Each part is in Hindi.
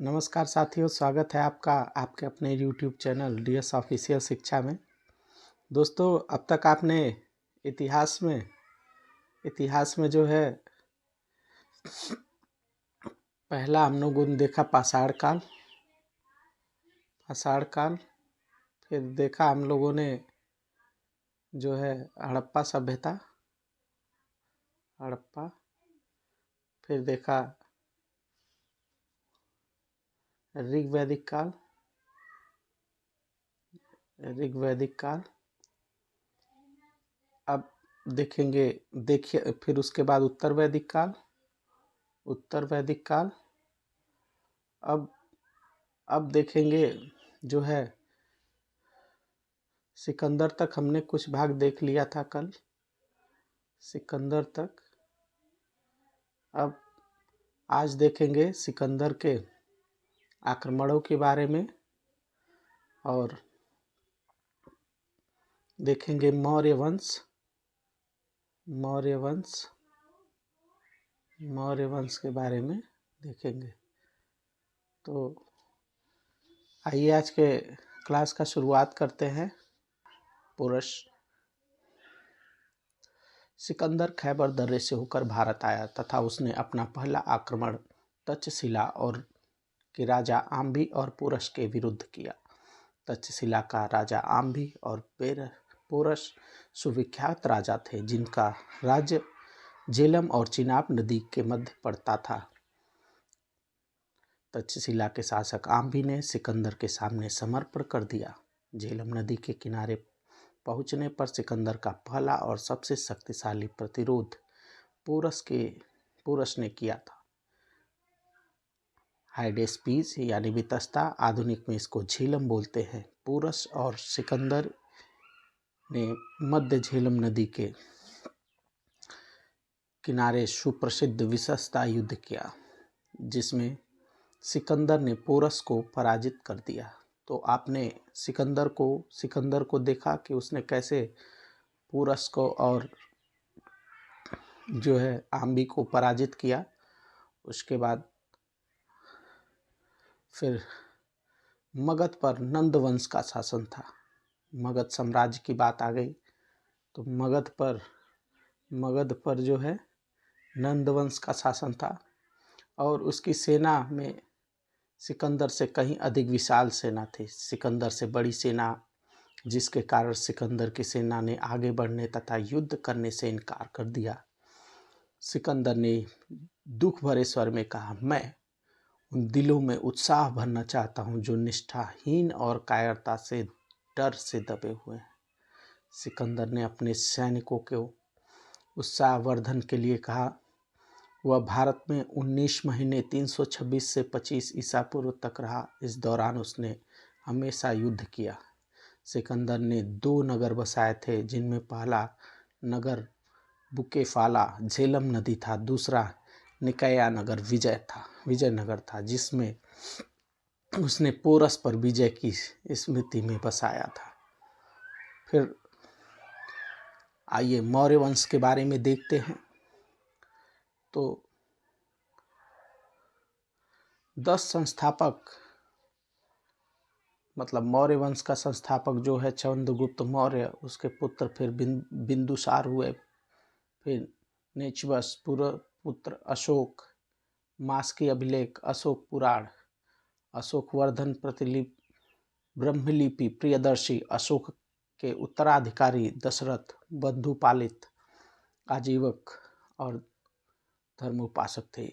नमस्कार साथियों, स्वागत है आपका आपके अपने YouTube चैनल DS ऑफिशियल शिक्षा में। दोस्तों, अब तक आपने इतिहास में जो है पहला हम लोगों ने देखा पाषाण काल। फिर देखा हम लोगों ने जो है हड़प्पा सभ्यता, फिर देखा ऋग्वैदिक काल। अब देखिए फिर उसके बाद उत्तर वैदिक काल। अब देखेंगे जो है सिकंदर तक। हमने कुछ भाग देख लिया था कल, सिकंदर तक। अब आज देखेंगे सिकंदर के आक्रमणों के बारे में और देखेंगे मौर्य वंश के बारे में देखेंगे। तो आइए आज के क्लास का शुरुआत करते हैं। पुरुष सिकंदर खैबर दर्रे से होकर भारत आया तथा उसने अपना पहला आक्रमण तक्षशिला और के राजा आम्भी और पुरुष के विरुद्ध किया। तक्षशिला का राजा आम्भी और पुरुष सुविख्यात राजा थे, जिनका राज्य झेलम और चिनाब नदी के मध्य पड़ता था। तक्षशिला के शासक आम्भी ने सिकंदर के सामने समर्पण कर दिया। झेलम नदी के किनारे पहुंचने पर सिकंदर का पहला और सबसे शक्तिशाली प्रतिरोध पुरुष ने किया था। हाइडेस्पीस यानी वितस्ता, आधुनिक में इसको झेलम बोलते हैं। पुरुष और सिकंदर ने मध्य झेलम नदी के किनारे सुप्रसिद्ध विशस्ता युद्ध किया, जिसमें सिकंदर ने पुरुष को पराजित कर दिया। तो आपने सिकंदर को देखा कि उसने कैसे पुरुष को और जो है आम्भी को पराजित किया। उसके बाद फिर मगध पर नंद वंश का शासन था। मगध साम्राज्य की बात आ गई तो मगध पर जो है नंद वंश का शासन था और उसकी सेना में सिकंदर से कहीं अधिक विशाल सेना थी, सिकंदर से बड़ी सेना, जिसके कारण सिकंदर की सेना ने आगे बढ़ने तथा युद्ध करने से इनकार कर दिया। सिकंदर ने दुख भरे स्वर में कहा, मैं उन दिलों में उत्साह भरना चाहता हूं जो निष्ठाहीन और कायरता से डर से दबे हुए हैं। सिकंदर ने अपने सैनिकों को उत्साहवर्धन के लिए कहा। वह भारत में 19 महीने 326 से 25 ईसा पूर्व तक रहा। इस दौरान उसने हमेशा युद्ध किया। सिकंदर ने 2 नगर बसाए थे, जिनमें पहला नगर बुकेफाला झेलम नदी था, दूसरा निकाया नगर विजयनगर था, जिसमें उसने पोरस पर विजय की स्मृति में बसाया था। फिर आइए मौर्य वंश के बारे में देखते हैं। तो 10 संस्थापक, मतलब मौर्य वंश का संस्थापक जो है चंद्रगुप्त मौर्य, उसके पुत्र फिर बिंदुसार हुए, फिर नेचवस पुत्र अशोक, मास्की अभिलेख, अशोक पुराण, अशोक वर्धन प्रतिलिपि, ब्रह्मलिपि, प्रियदर्शी, अशोक के उत्तराधिकारी दशरथ, बंधुपालित, आजीवक और धर्मोपासक थे।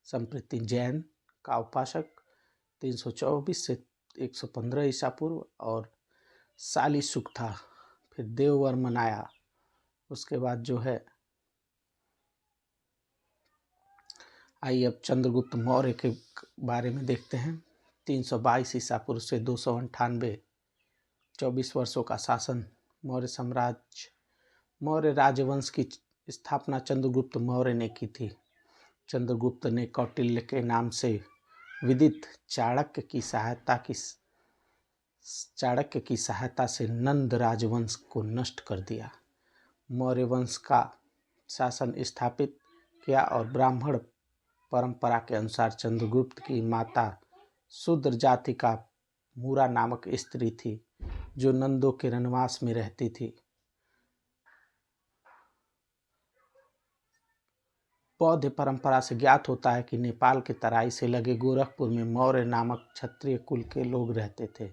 संप्रति जैन का उपासक 324 से 115 ईसा पूर्व और साली सुख था। फिर देववर्मन आया। उसके बाद जो है आइए अब चंद्रगुप्त मौर्य के बारे में देखते हैं। 322 ईसा पूर्व से 298, 24 वर्षों का शासन। मौर्य राजवंश की स्थापना चंद्रगुप्त मौर्य ने की थी। चंद्रगुप्त ने कौटिल्य के नाम से विदित चाणक्य की सहायता से नंद राजवंश को नष्ट कर दिया। मौर्य वंश का शासन स्थापित किया और ब्राह्मण परंपरा के अनुसार चंद्रगुप्त की माता शूद्र जाति का मूरा नामक स्त्री थी जो नंदों के रनवास में रहती थी। बौद्ध परंपरा से ज्ञात होता है कि नेपाल के तराई से लगे गोरखपुर में मौर्य नामक क्षत्रिय कुल के लोग रहते थे।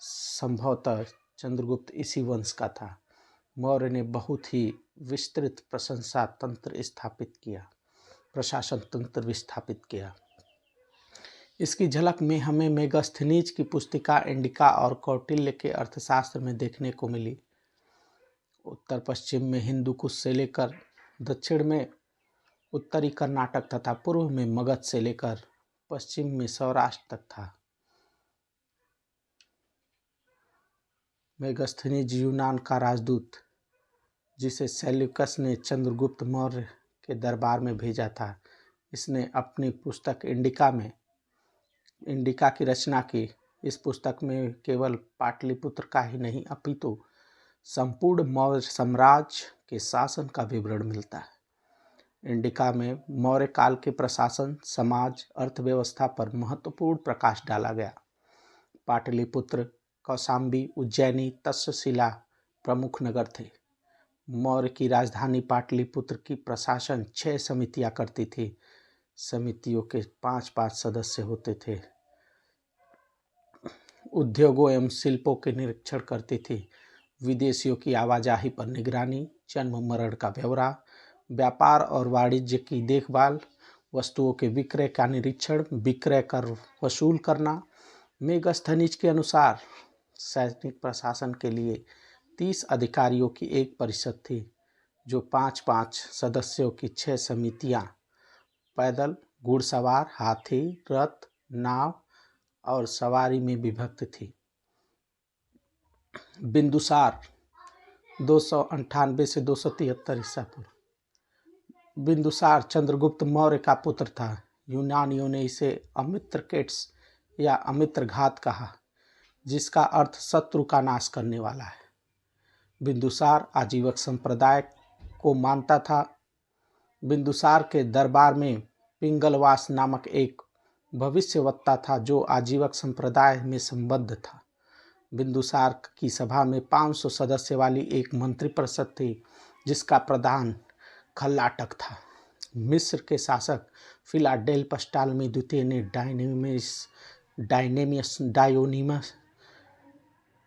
संभवतः चंद्रगुप्त इसी वंश का था। मौर्य ने बहुत ही विस्तृत प्रशासन तंत्र स्थापित किया। इसकी झलक में हमें मेगास्थनीज की पुस्तिका इंडिका और कौटिल्य के अर्थशास्त्र में देखने को मिली। उत्तर पश्चिम में हिंदू कुश से लेकर दक्षिण में उत्तरी कर्नाटक तथा पूर्व में मगध से लेकर पश्चिम में सौराष्ट्र तक था। मेगास्थनीज यूनान का राजदूत जिसे सेल्यूकस ने चंद्रगुप्त मौर्य के दरबार में भेजा था, इसने अपनी पुस्तक इंडिका की रचना की। इस पुस्तक में केवल पाटलिपुत्र का ही नहीं अपितु संपूर्ण मौर्य साम्राज्य के शासन का विवरण मिलता है। इंडिका में मौर्य काल के प्रशासन, समाज, अर्थव्यवस्था पर महत्वपूर्ण प्रकाश डाला गया। पाटलिपुत्र, कौशाम्बी, उज्जैनी, तक्षशिला प्रमुख नगर थे। मौर्य की राजधानी पाटलिपुत्र की प्रशासन 6 समितियां करती थी। समितियों के 5-5 सदस्य होते थे। उद्योगों एवं शिल्पों के निरीक्षण करती थी। विदेशियों की आवाजाही पर निगरानी, जन्म मरण का ब्यौरा, व्यापार और वाणिज्य की देखभाल, वस्तुओं के विक्रय का निरीक्षण, विक्रय कर वसूल करना। मेगास्थनीज के अनुसार सैनिक प्रशासन के लिए 30 अधिकारियों की एक परिषद थी जो 5-5 सदस्यों की 6 समितियां पैदल, घुड़सवार, हाथी, रथ, नाव और सवारी में विभक्त थी। बिंदुसार 298 से 273 ईसा पूर्व। बिंदुसार चंद्रगुप्त मौर्य का पुत्र था। यूनानियों ने इसे अमित्रकेट्स या अमित्रघात कहा, जिसका अर्थ शत्रु का नाश करने वाला है। बिंदुसार आजीवक संप्रदाय को मानता था। बिंदुसार के दरबार में पिंगलवास नामक एक भविष्यवक्ता था जो आजीवक संप्रदाय में संबद्ध था। बिंदुसार की सभा में 500 सदस्य वाली एक मंत्रिपरिषद थी जिसका प्रधान खल्लाटक था। मिस्र के शासक फिलाडेल्फस टालमी द्वितीय ने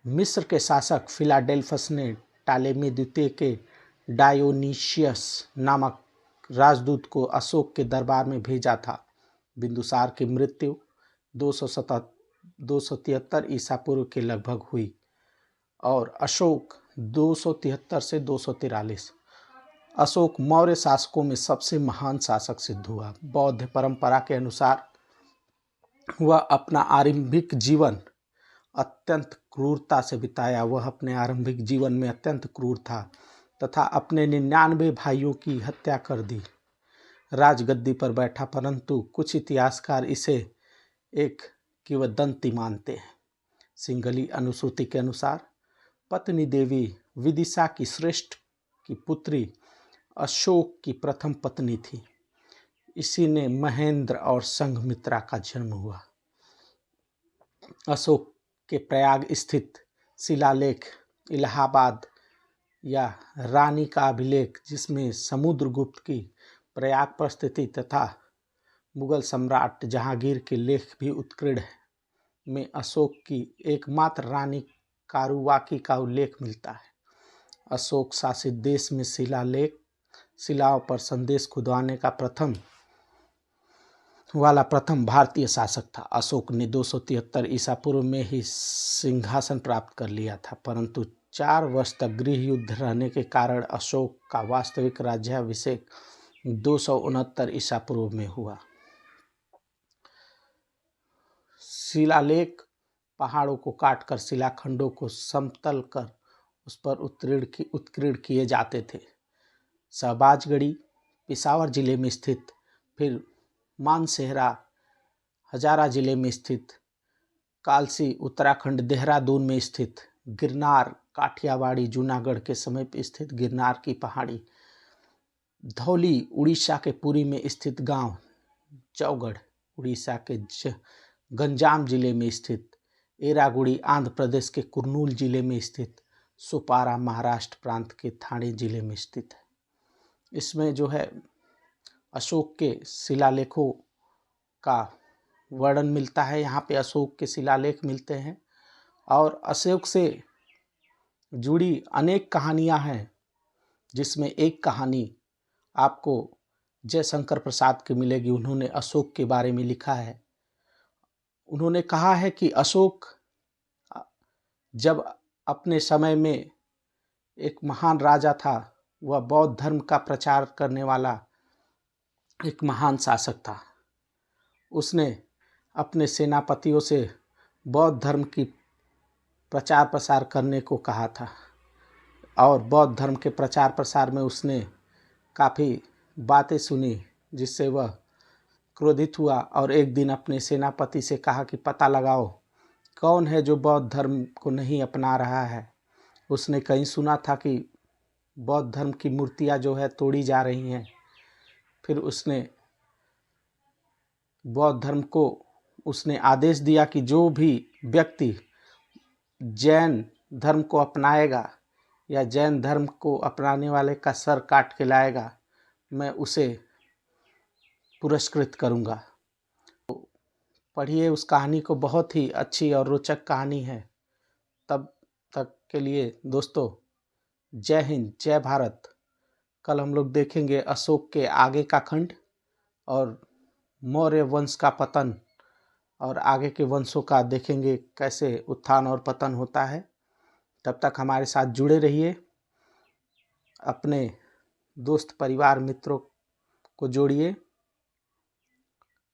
मिस्र के शासक फिलाडेल्फस ने टालेमी द्वितीय के डायोनीशियस नामक राजदूत को अशोक के दरबार में भेजा था। बिंदुसार की मृत्यु 273 ईसा पूर्व के लगभग हुई और अशोक 273 से 243। अशोक मौर्य शासकों में सबसे महान शासक सिद्ध हुआ। बौद्ध परंपरा के अनुसार वह अपना आरंभिक जीवन अत्यंत क्रूरता से बिताया। वह अपने आरंभिक जीवन में अत्यंत क्रूर था तथा अपने 99 भाइयों की हत्या कर दी। राजगद्दी पर बैठा, परंतु कुछ इतिहासकार इसे एक किंवदंती मानते हैं। सिंघली अनुश्रुति के अनुसार पत्नी देवी विदिशा की श्रेष्ठ की पुत्री अशोक की प्रथम पत्नी थी। इसी ने महेंद्र और संघमित्रा का जन्म हुआ। अशोक के प्रयाग स्थित शिलालेख इलाहाबाद या रानी का अभिलेख, जिसमें समुद्रगुप्त की प्रयाग पर स्थिति तथा मुगल सम्राट जहांगीर के लेख भी उत्कीर्ण है, में अशोक की एकमात्र रानी कारुवाकी का उल्लेख मिलता है। अशोक शासित देश में शिलाओं पर संदेश खुदवाने का प्रथम भारतीय शासक था। अशोक ने 273 ईसा पूर्व में ही सिंहासन प्राप्त कर लिया था, परंतु 4 वर्ष तक गृह युद्ध रहने के कारण अशोक का वास्तविक राज्याभिषेक 269 ईसा पूर्व में हुआ। शिलालेख पहाड़ों को काटकर शिलाखंडों को समतल कर उस पर उत्कीर्ण किए जाते थे। शहबाजगढ़ी पेशावर जिले में स्थित, फिर मानसेहरा हजारा जिले में स्थित, कालसी उत्तराखंड देहरादून में स्थित, गिरनार काठियावाड़ी जूनागढ़ के समीप स्थित गिरनार की पहाड़ी, धौली उड़ीसा के पुरी में स्थित गांव चौगढ़ उड़ीसा के गंजाम जिले में स्थित, एरागुड़ी आंध्र प्रदेश के कुर्नूल जिले में स्थित, सुपारा महाराष्ट्र प्रांत के ठाणे जिले में स्थित है। इसमें जो है अशोक के शिलालेखों का वर्णन मिलता है। यहाँ पे अशोक के शिलालेख मिलते हैं और अशोक से जुड़ी अनेक कहानियाँ हैं, जिसमें एक कहानी आपको जयशंकर प्रसाद की मिलेगी। उन्होंने अशोक के बारे में लिखा है। उन्होंने कहा है कि अशोक जब अपने समय में एक महान राजा था, वह बौद्ध धर्म का प्रचार करने वाला एक महान शासक था। उसने अपने सेनापतियों से बौद्ध धर्म की प्रचार प्रसार करने को कहा था और बौद्ध धर्म के प्रचार प्रसार में उसने काफ़ी बातें सुनी, जिससे वह क्रोधित हुआ और एक दिन अपने सेनापति से कहा कि पता लगाओ कौन है जो बौद्ध धर्म को नहीं अपना रहा है। उसने कहीं सुना था कि बौद्ध धर्म की मूर्तियाँ जो है तोड़ी जा रही हैं। फिर उसने बौद्ध धर्म को उसने आदेश दिया कि जो भी व्यक्ति जैन धर्म को अपनाएगा या जैन धर्म को अपनाने वाले का सर काट के लाएगा, मैं उसे पुरस्कृत करूँगा। तो पढ़िए उस कहानी को, बहुत ही अच्छी और रोचक कहानी है। तब तक के लिए दोस्तों, जय हिंद, जय भारत। कल हम लोग देखेंगे अशोक के आगे का खंड और मौर्य वंश का पतन, और आगे के वंशों का देखेंगे कैसे उत्थान और पतन होता है। तब तक हमारे साथ जुड़े रहिए, अपने दोस्त परिवार मित्रों को जोड़िए,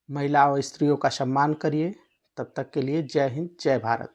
महिला और स्त्रियों का सम्मान करिए। तब तक के लिए जय हिंद, जय भारत।